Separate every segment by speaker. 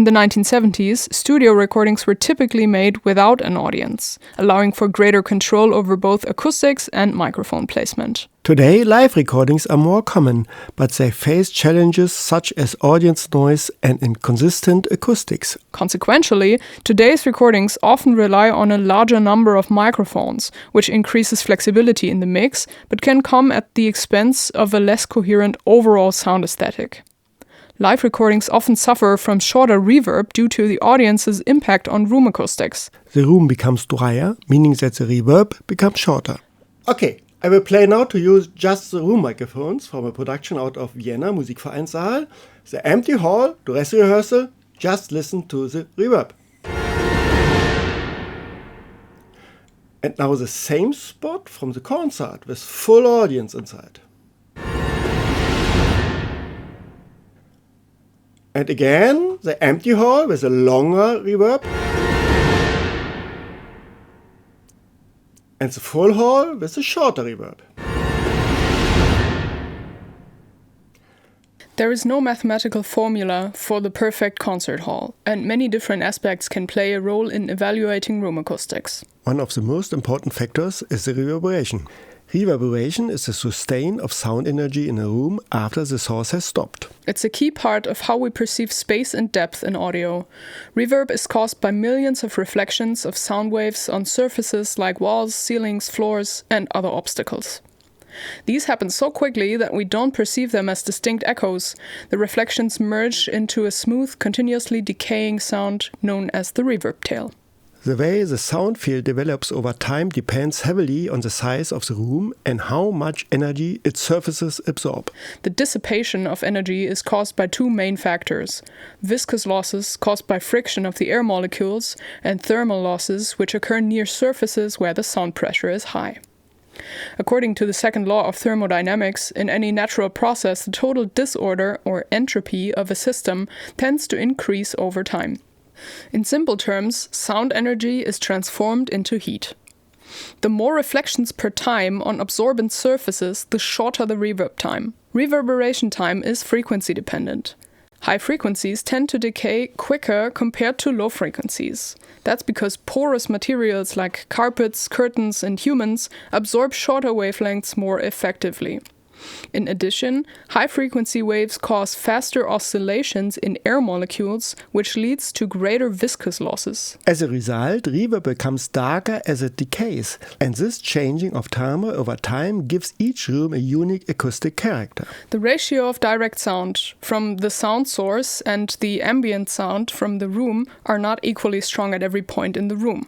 Speaker 1: In the 1970s, studio recordings were typically made without an audience, allowing for greater control over both acoustics and microphone placement.
Speaker 2: Today, live recordings are more common, but they face challenges such as audience noise and inconsistent acoustics.
Speaker 1: Consequentially, today's recordings often rely on a larger number of microphones, which increases flexibility in the mix, but can come at the expense of a less coherent overall sound aesthetic. Live recordings often suffer from shorter reverb due to the audience's impact on room acoustics.
Speaker 2: The room becomes drier, meaning that the reverb becomes shorter. Okay, I will play now to use just the room microphones from a production out of Vienna, Musikvereinssaal. The empty hall, dress rehearsal, just listen to the reverb. And now the same spot from the concert with full audience inside. And again, the empty hall with a longer reverb. And the full hall with a shorter reverb.
Speaker 1: There is no mathematical formula for the perfect concert hall, and many different aspects can play a role in evaluating room acoustics.
Speaker 2: One of the most important factors is the reverberation. Reverberation is the sustain of sound energy in a room after the source has stopped.
Speaker 1: It's a key part of how we perceive space and depth in audio. Reverb is caused by millions of reflections of sound waves on surfaces like walls, ceilings, floors, and other obstacles. These happen so quickly that we don't perceive them as distinct echoes. The reflections merge into a smooth, continuously decaying sound known as the reverb tail.
Speaker 2: The way the sound field develops over time depends heavily on the size of the room and how much energy its surfaces absorb.
Speaker 1: The dissipation of energy is caused by two main factors: viscous losses caused by friction of the air molecules and thermal losses which occur near surfaces where the sound pressure is high. According to the second law of thermodynamics, in any natural process, the total disorder or entropy of a system tends to increase over time. In simple terms, sound energy is transformed into heat. The more reflections per time on absorbent surfaces, the shorter the reverb time. Reverberation time is frequency dependent. High frequencies tend to decay quicker compared to low frequencies. That's because porous materials like carpets, curtains, and humans absorb shorter wavelengths more effectively. In addition, high-frequency waves cause faster oscillations in air molecules, which leads to greater viscous losses.
Speaker 2: As a result, reverb becomes darker as it decays, and this changing of timbre over time gives each room a unique acoustic character.
Speaker 1: The ratio of direct sound from the sound source and the ambient sound from the room are not equally strong at every point in the room.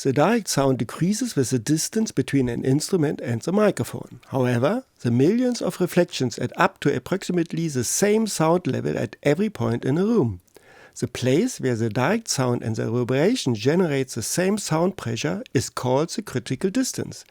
Speaker 2: The direct sound decreases with the distance between an instrument and the microphone. However, the millions of reflections add up to approximately the same sound level at every point in a room. The place where the direct sound and the reverberation generate the same sound pressure is called the critical distance.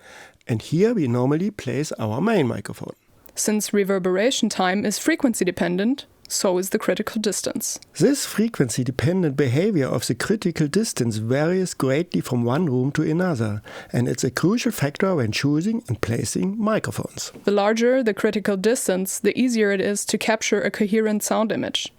Speaker 2: And here we normally place our main microphone.
Speaker 1: Since reverberation time is frequency dependent, so is the critical distance.
Speaker 2: This frequency-dependent behavior of the critical distance varies greatly from one room to another, and it's a crucial factor when choosing and placing microphones.
Speaker 1: The larger the critical distance, the easier it is to capture a coherent sound image.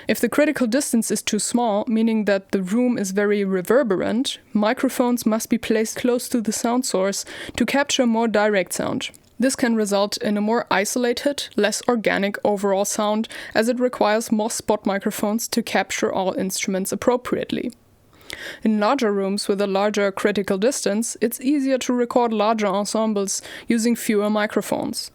Speaker 1: If the critical distance is too small, meaning that the room is very reverberant, microphones must be placed close to the sound source to capture more direct sound. This can result in a more isolated, less organic overall sound, as it requires more spot microphones to capture all instruments appropriately. In larger rooms with a larger critical distance, it's easier to record larger ensembles using fewer microphones.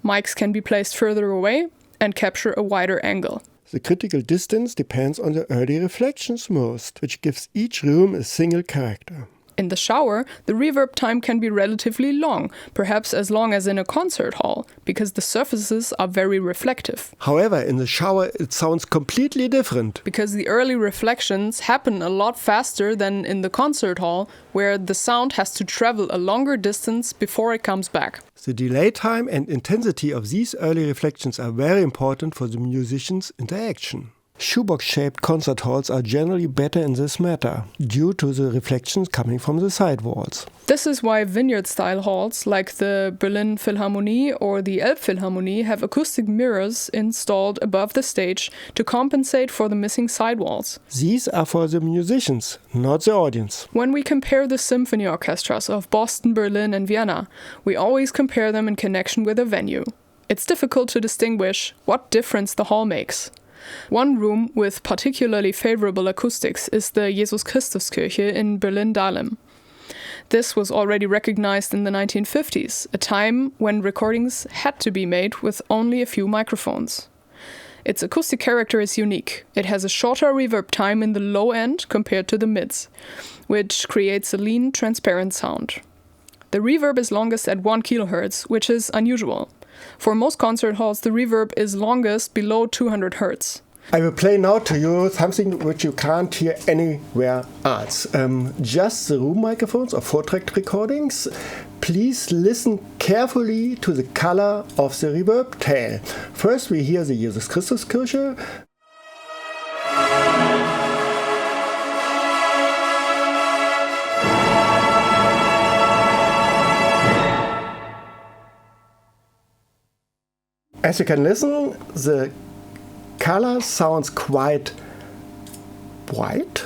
Speaker 1: Mics can be placed further away and capture a wider angle.
Speaker 2: The critical distance depends on the early reflections most, which gives each room a single character.
Speaker 1: In the shower, the reverb time can be relatively long, perhaps as long as in a concert hall, because the surfaces are very reflective.
Speaker 2: However, in the shower it sounds completely different.
Speaker 1: Because the early reflections happen a lot faster than in the concert hall, where the sound has to travel a longer distance before it comes back.
Speaker 2: The delay time and intensity of these early reflections are very important for the musician's interaction. Shoebox-shaped concert halls are generally better in this matter, due to the reflections coming from the side walls.
Speaker 1: This is why vineyard-style halls like the Berlin Philharmonie or the Elbphilharmonie have acoustic mirrors installed above the stage to compensate for the missing sidewalls.
Speaker 2: These are for the musicians, not the audience.
Speaker 1: When we compare the symphony orchestras of Boston, Berlin, and Vienna, we always compare them in connection with a venue. It's difficult to distinguish what difference the hall makes. One room with particularly favorable acoustics is the Jesus Christus Kirche in Berlin-Dahlem. This was already recognized in the 1950s, a time when recordings had to be made with only a few microphones. Its acoustic character is unique. It has a shorter reverb time in the low end compared to the mids, which creates a lean, transparent sound. The reverb is longest at 1 kHz, which is unusual. For most concert halls, the reverb is longest below 200 Hz.
Speaker 2: I will play now to you something which you can't hear anywhere else. Just the room microphones of 4-track recordings. Please listen carefully to the color of the reverb tail. First we hear the Jesus Christus Kirche. As you can listen, the color sounds quite white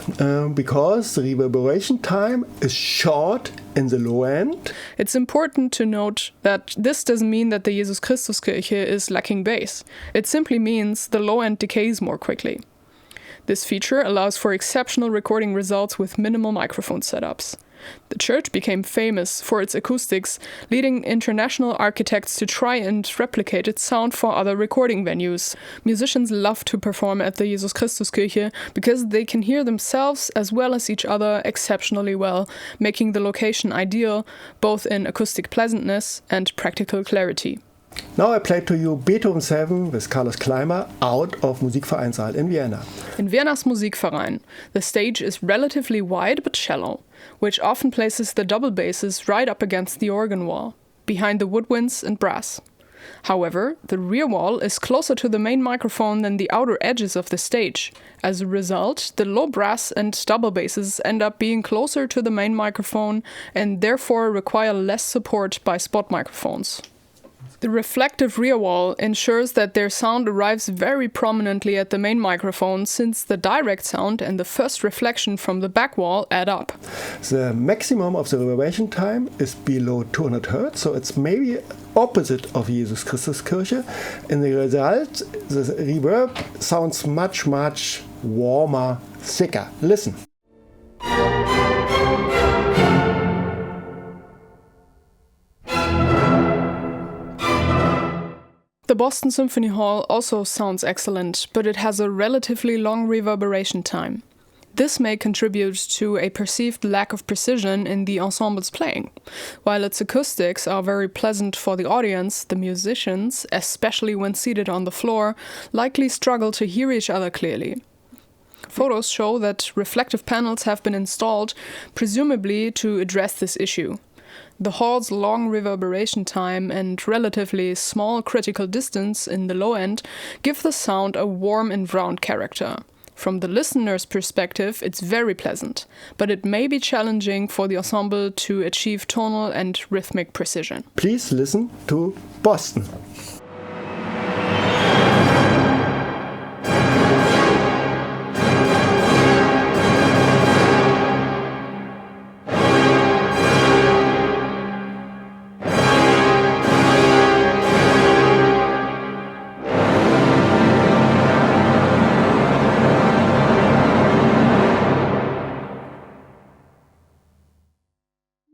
Speaker 2: because the reverberation time is short in the low end.
Speaker 1: It's important to note that this doesn't mean that the Jesus Christus Kirche is lacking bass. It simply means the low end decays more quickly. This feature allows for exceptional recording results with minimal microphone setups. The church became famous for its acoustics, leading international architects to try and replicate its sound for other recording venues. Musicians love to perform at the Jesus Christus Kirche because they can hear themselves as well as each other exceptionally well, making the location ideal both in acoustic pleasantness and practical clarity.
Speaker 2: Now I play to you Beethoven 7 with Carlos Kleimer out of Musikvereinssaal in Vienna.
Speaker 1: In Vienna's Musikverein, the stage is relatively wide but shallow, which often places the double basses right up against the organ wall, behind the woodwinds and brass. However, the rear wall is closer to the main microphone than the outer edges of the stage. As a result, the low brass and double basses end up being closer to the main microphone and therefore require less support by spot microphones. The reflective rear wall ensures that their sound arrives very prominently at the main microphone, since the direct sound and the first reflection from the back wall add up.
Speaker 2: The maximum of the reverberation time is below 200 Hz, so it's maybe opposite of Jesus Christus Kirche. In the result, the reverb sounds much warmer, thicker. Listen.
Speaker 1: The Boston Symphony Hall also sounds excellent, but it has a relatively long reverberation time. This may contribute to a perceived lack of precision in the ensemble's playing. While its acoustics are very pleasant for the audience, the musicians, especially when seated on the floor, likely struggle to hear each other clearly. Photos show that reflective panels have been installed, presumably to address this issue. The hall's long reverberation time and relatively small critical distance in the low end give the sound a warm and round character. From the listener's perspective, it's very pleasant, but it may be challenging for the ensemble to achieve tonal and rhythmic precision.
Speaker 2: Please listen to Boston.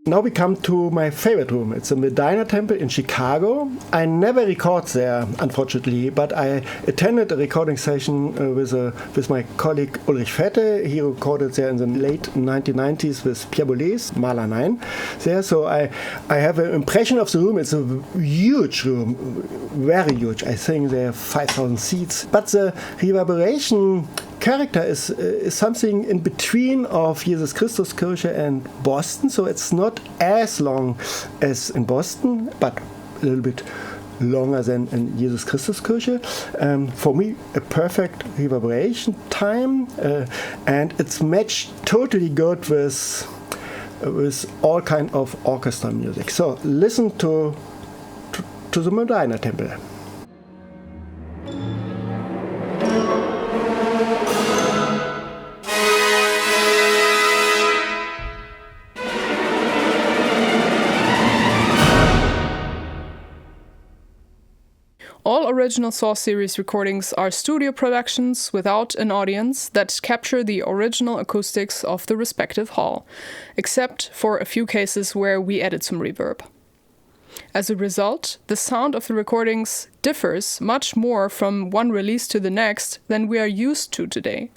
Speaker 2: Now we come to my favorite room. It's the Medina Temple in Chicago. I never record there, unfortunately, but I attended a recording session with my colleague Ulrich Fette. He recorded there in the late 1990s with Pierre Boulez, Mahler 9 there. So I have an impression of the room. It's a huge room, very huge. I think there are 5,000 seats. But the reverberation character is something in between of Jesus Christus Kirche and Boston, so it's not as long as in Boston, but a little bit longer than in Jesus Christus Kirche. For me, a perfect reverberation time, and it's matched totally good with all kind of orchestra music. So listen to the Modena Temple.
Speaker 1: All original Saw series recordings are studio productions without an audience that capture the original acoustics of the respective hall, except for a few cases where we added some reverb. As a result, the sound of the recordings differs much more from one release to the next than we are used to today.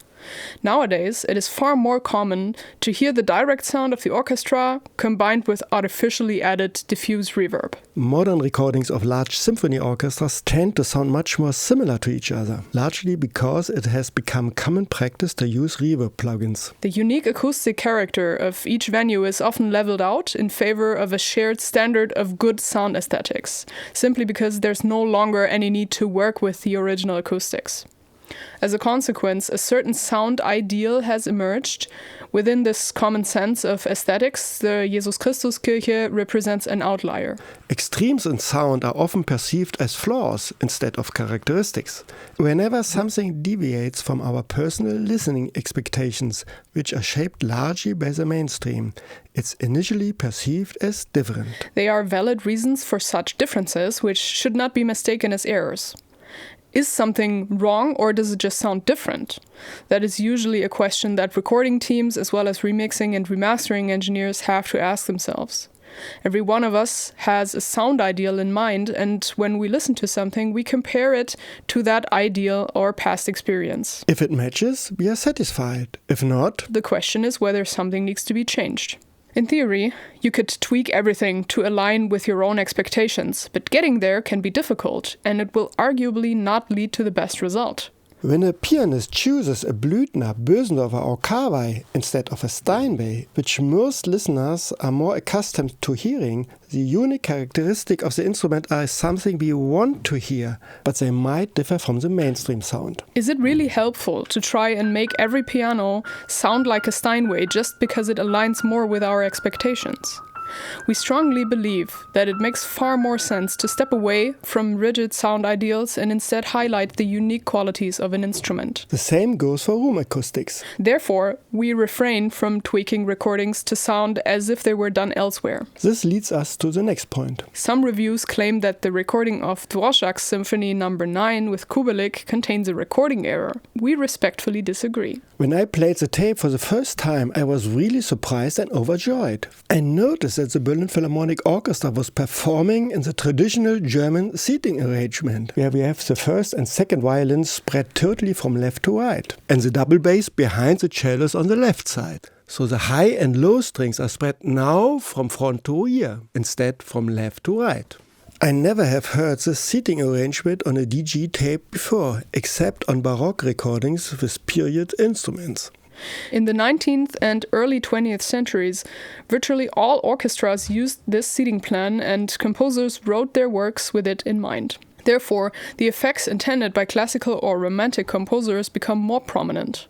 Speaker 1: Nowadays, it is far more common to hear the direct sound of the orchestra combined with artificially added diffuse reverb.
Speaker 2: Modern recordings of large symphony orchestras tend to sound much more similar to each other, largely because it has become common practice to use reverb plugins.
Speaker 1: The unique acoustic character of each venue is often leveled out in favor of a shared standard of good sound aesthetics, simply because there's no longer any need to work with the original acoustics. As a consequence, a certain sound ideal has emerged. Within this common sense of aesthetics, the Jesus Christus Kirche represents an outlier.
Speaker 2: Extremes in sound are often perceived as flaws instead of characteristics. Whenever something deviates from our personal listening expectations, which are shaped largely by the mainstream, it's initially perceived as different.
Speaker 1: They are valid reasons for such differences, which should not be mistaken as errors. Is something wrong, or does it just sound different? That is usually a question that recording teams as well as remixing and remastering engineers have to ask themselves. Every one of us has a sound ideal in mind, and when we listen to something, we compare it to that ideal or past experience.
Speaker 2: If it matches, we are satisfied. If not,
Speaker 1: the question is whether something needs to be changed. In theory, you could tweak everything to align with your own expectations, but getting there can be difficult, and it will arguably not lead to the best result.
Speaker 2: When a pianist chooses a Blüthner, Bösendorfer or Carvey instead of a Steinway, which most listeners are more accustomed to hearing, the unique characteristic of the instrument are something we want to hear, but they might differ from the mainstream sound.
Speaker 1: Is it really helpful to try and make every piano sound like a Steinway just because it aligns more with our expectations? We strongly believe that it makes far more sense to step away from rigid sound ideals and instead highlight the unique qualities of an instrument.
Speaker 2: The same goes for room acoustics.
Speaker 1: Therefore, we refrain from tweaking recordings to sound as if they were done elsewhere.
Speaker 2: This leads us to the next point.
Speaker 1: Some reviews claim that the recording of Dvorak's Symphony No. 9 with Kubelik contains a recording error. We respectfully disagree.
Speaker 2: When I played the tape for the first time, I was really surprised and overjoyed. I noticed that the Berlin Philharmonic Orchestra was performing in the traditional German seating arrangement, where we have the first and second violins spread totally from left to right, and the double bass behind the cellos on the left side. So the high and low strings are spread now from front to rear, instead from left to right. I never have heard this seating arrangement on a DG tape before, except on Baroque recordings with period instruments.
Speaker 1: In the 19th and early 20th centuries, virtually all orchestras used this seating plan, and composers wrote their works with it in mind. Therefore, the effects intended by classical or romantic composers become more prominent.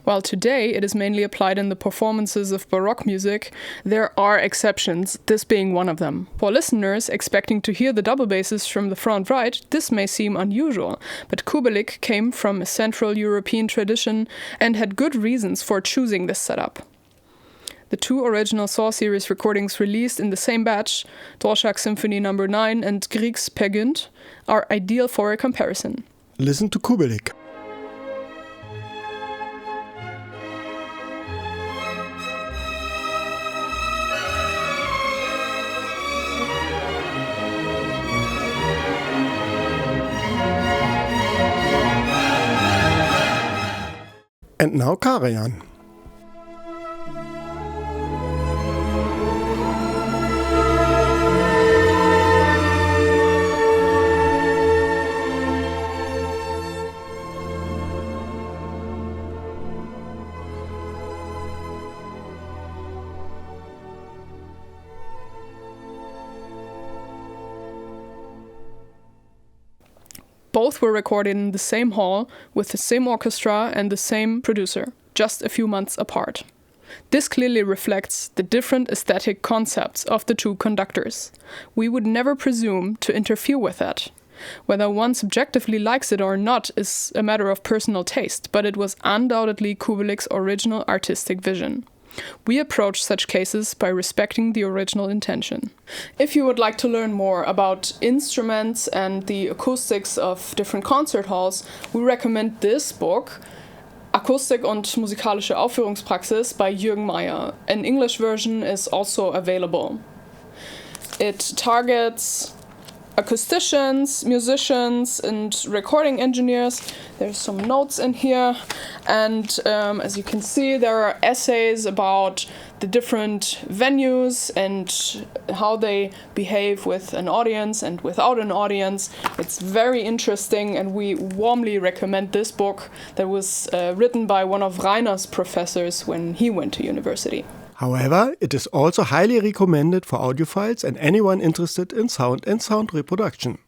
Speaker 1: While today it is mainly applied in the performances of Baroque music, there are exceptions, this being one of them. For listeners expecting to hear the double basses from the front right, this may seem unusual, but Kubelik came from a Central European tradition and had good reasons for choosing this setup. The two original Saw series recordings released in the same batch, Dvorak's Symphony No. 9 and Grieg's Peer Gynt, are ideal for a comparison.
Speaker 2: Listen to Kubelik. And now Karajan.
Speaker 1: Both were recorded in the same hall with the same orchestra and the same producer, just a few months apart. This clearly reflects the different aesthetic concepts of the two conductors. We would never presume to interfere with that. Whether one subjectively likes it or not is a matter of personal taste, but it was undoubtedly Kubelik's original artistic vision. We approach such cases by respecting the original intention. If you would like to learn more about instruments and the acoustics of different concert halls, we recommend this book, Akustik und musikalische Aufführungspraxis by Jürgen Meyer. An English version is also available. It targets acousticians, musicians, and recording engineers. There's some notes in here, and as you can see, there are essays about the different venues and how they behave with an audience and without an audience. It's very interesting, and we warmly recommend this book that was written by one of Rainer's professors when he went to university.
Speaker 2: However, it is also highly recommended for audiophiles and anyone interested in sound and sound reproduction.